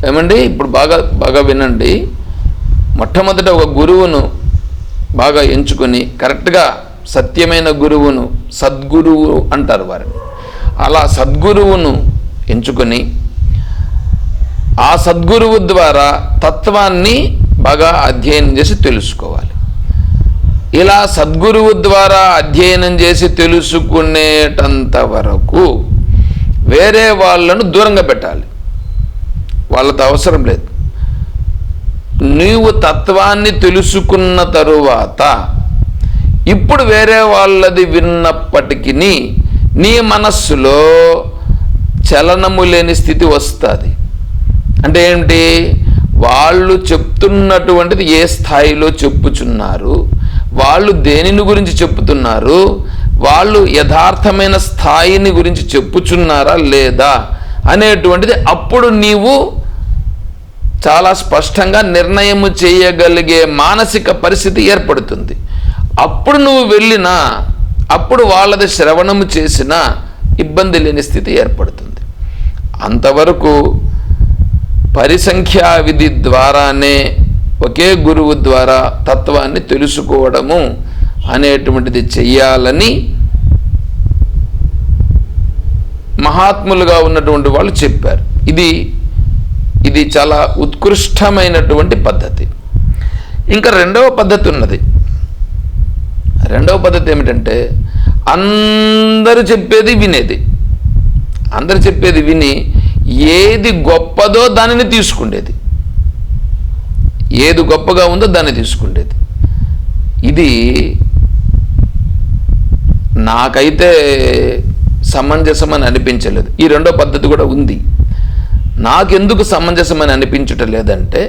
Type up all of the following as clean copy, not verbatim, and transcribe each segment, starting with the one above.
ఏమండి ఇప్పుడు బాగా వినండి. మొట్టమొదట ఒక గురువును బాగా ఎంచుకొని కరెక్ట్గా సత్యమైన గురువును సద్గురువు అంటారు వారిని. అలా సద్గురువును ఎంచుకొని ఆ సద్గురువు ద్వారా తత్వాన్ని బాగా అధ్యయనం చేసి తెలుసుకోవాలి. ఇలా సద్గురువు ద్వారా అధ్యయనం చేసి తెలుసుకునేటంత వరకు వేరే వాళ్ళను దూరంగా పెట్టాలి. వాళ్ళతో అవసరం లేదు. నీవు తత్వాన్ని తెలుసుకున్న తరువాత ఇప్పుడు వేరే వాళ్ళది విన్నప్పటికీ నీ మనస్సులో చలనము లేని స్థితి వస్తుంది. అంటే ఏంటి? వాళ్ళు చెప్తున్నటువంటిది ఏ స్థాయిలో చెప్పుచున్నారు, వాళ్ళు దేనిని గురించి చెప్పుతున్నారు, వాళ్ళు యథార్థమైన స్థాయిని గురించి చెప్పుచున్నారా లేదా అనేటువంటిది అప్పుడు నీవు చాలా స్పష్టంగా నిర్ణయము చేయగలిగే మానసిక పరిస్థితి ఏర్పడుతుంది. అప్పుడు నువ్వు వెళ్ళినా, అప్పుడు వాళ్ళది శ్రవణము చేసినా ఇబ్బంది లేని స్థితి ఏర్పడుతుంది. అంతవరకు పరిసంఖ్యా విధి ద్వారానే ఒకే గురువు ద్వారా తత్వాన్ని తెలుసుకోవడము అనేటువంటిది చెయ్యాలని మహాత్ములుగా ఉన్నటువంటి వాళ్ళు చెప్పారు. ఇది చాలా ఉత్కృష్టమైనటువంటి పద్ధతి. ఇంకా రెండవ పద్ధతి ఉన్నది. రెండవ పద్ధతి ఏమిటంటే అందరూ చెప్పేది వినేది. అందరు చెప్పేది విని ఏది గొప్పదో దానిని తీసుకుండేది, ఏది గొప్పగా ఉందో దాన్ని తీసుకుండేది. ఇది నాకైతే సమంజసమని అనిపించలేదు. ఈ రెండో పద్ధతి కూడా ఉంది. నాకెందుకు సమంజసమని అనిపించటం లేదంటే,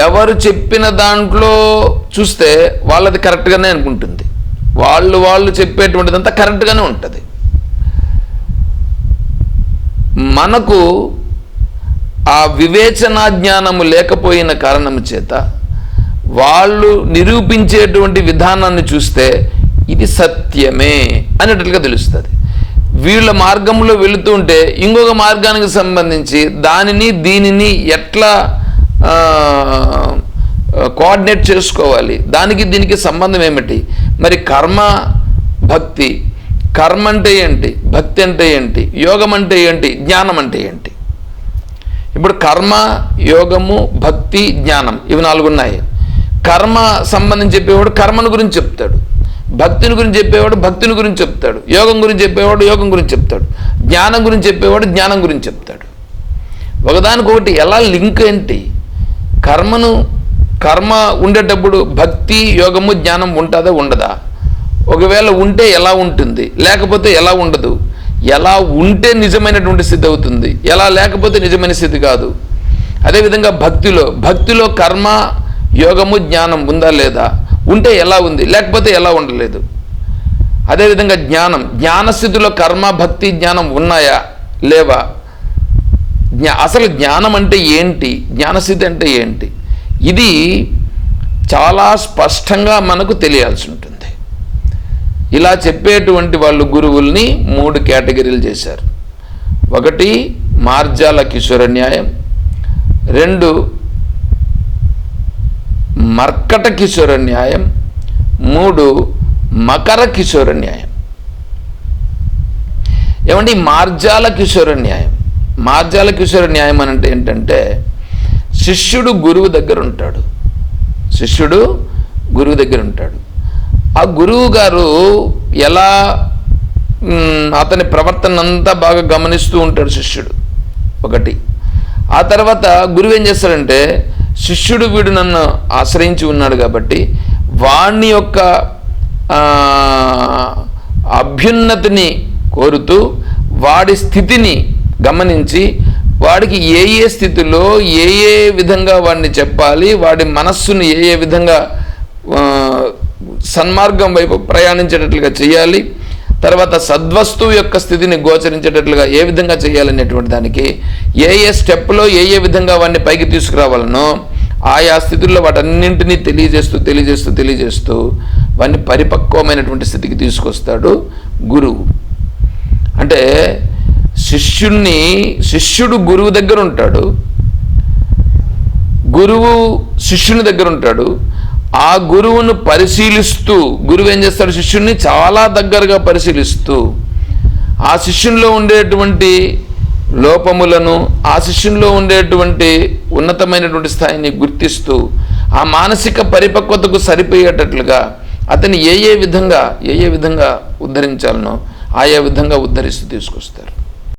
ఎవరు చెప్పిన దాంట్లో చూస్తే వాళ్ళది కరెక్ట్గానే అనుకుంటుంది, వాళ్ళు చెప్పేటువంటిదంతా కరెక్ట్గానే ఉంటుంది. మనకు ఆ వివేచనా జ్ఞానము లేకపోయిన కారణము చేత వాళ్ళు నిరూపించేటువంటి విధానాన్ని చూస్తే ఇది సత్యమే అనేటట్లుగా తెలుస్తుంది. వీళ్ళ మార్గంలో వెళుతుంటే ఇంకొక మార్గానికి సంబంధించి దీనిని ఎట్లా కోఆర్డినేట్ చేసుకోవాలి, దానికి దీనికి సంబంధం ఏమిటి, మరి కర్మ భక్తి, కర్మ అంటే ఏంటి, భక్తి అంటే ఏంటి, యోగం అంటే ఏంటి, జ్ఞానం అంటే ఏంటి. ఇప్పుడు కర్మ, యోగము, భక్తి, జ్ఞానం ఇవి 4 ఉన్నాయి. కర్మ సంబంధించి చెప్పేవాడు కర్మను గురించి చెప్తాడు, భక్తిని గురించి చెప్పేవాడు భక్తిని గురించి చెప్తాడు, యోగం గురించి చెప్పేవాడు యోగం గురించి చెప్తాడు, జ్ఞానం గురించి చెప్పేవాడు జ్ఞానం గురించి చెప్తాడు. ఒకదానికొకటి ఎలా లింక్ ఏంటి? కర్మ ఉండేటప్పుడు భక్తి, యోగము, జ్ఞానం ఉంటుందా ఉండదా? ఒకవేళ ఉంటే ఎలా ఉంటుంది, లేకపోతే ఎలా ఉండదు? ఎలా ఉంటే నిజమైనటువంటి స్థితి అవుతుంది, ఎలా లేకపోతే నిజమైన స్థితి కాదు. అదేవిధంగా భక్తిలో కర్మ, యోగము, జ్ఞానం ఉందా లేదా? ఉంటే ఎలా ఉంది, లేకపోతే ఎలా ఉండలేదు. అదేవిధంగా జ్ఞానస్థితిలో కర్మ, భక్తి, జ్ఞానం ఉన్నాయా లేవా? అసలు జ్ఞానం అంటే ఏంటి, జ్ఞానస్థితి అంటే ఏంటి? ఇది చాలా స్పష్టంగా మనకు తెలియాల్సి ఉంటుంది. ఇలా చెప్పేటువంటి వాళ్ళు గురువుల్ని 3 కేటగిరీలు చేశారు. 1 మార్జాల కిశోర న్యాయం, 2 మర్కట కిశోర న్యాయం, 3 మకర కిశోర న్యాయం. ఏమండి మార్జాల కిశోర న్యాయం? మార్జాల కిశోర న్యాయం అని అంటే ఏంటంటే, శిష్యుడు గురువు దగ్గర ఉంటాడు, ఆ గురువు గారు ఎలా అతని ప్రవర్తన అంతా బాగా గమనిస్తూ ఉంటాడు శిష్యుడు. 1 ఆ తర్వాత గురువు ఏం చేస్తాడంటే, శిష్యుడు వీడు నన్ను ఆశ్రయించి ఉన్నాడు కాబట్టి వాణ్ణి యొక్క అభ్యున్నతిని కోరుతూ వాడి స్థితిని గమనించి వాడికి ఏ స్థితిలో ఏ విధంగా వాడిని చెప్పాలి, వాడి మనస్సును ఏ విధంగా సన్మార్గం వైపు ప్రయాణించేటట్లుగా చేయాలి, తర్వాత సద్వస్తువు యొక్క స్థితిని గోచరించేటట్లుగా ఏ విధంగా చేయాలనేటువంటి దానికి ఏ స్టెప్లో ఏ విధంగా వాడిని పైకి తీసుకురావాలనో ఆయా స్థితుల్లో వాటన్నింటినీ తెలియజేస్తూ వాడిని పరిపక్వమైనటువంటి స్థితికి తీసుకొస్తాడు గురువు. అంటే శిష్యుడు గురువు దగ్గర ఉంటాడు, గురువు శిష్యుని దగ్గర ఉంటాడు. ఆ గురువును పరిశీలిస్తూ గురువు ఏం చేస్తాడు? శిష్యుడిని చాలా దగ్గరగా పరిశీలిస్తూ ఆ శిష్యునిలో ఉండేటువంటి లోపములను, ఆ శిష్యునిలో ఉండేటువంటి ఉన్నతమైనటువంటి స్థాయిని గుర్తిస్తూ ఆ మానసిక పరిపక్వతకు సరిపోయేటట్లుగా అతన్ని ఏ విధంగా ఉద్ధరించాలనో ఆయా విధంగా ఉద్ధరిస్తూ తీసుకొస్తారు.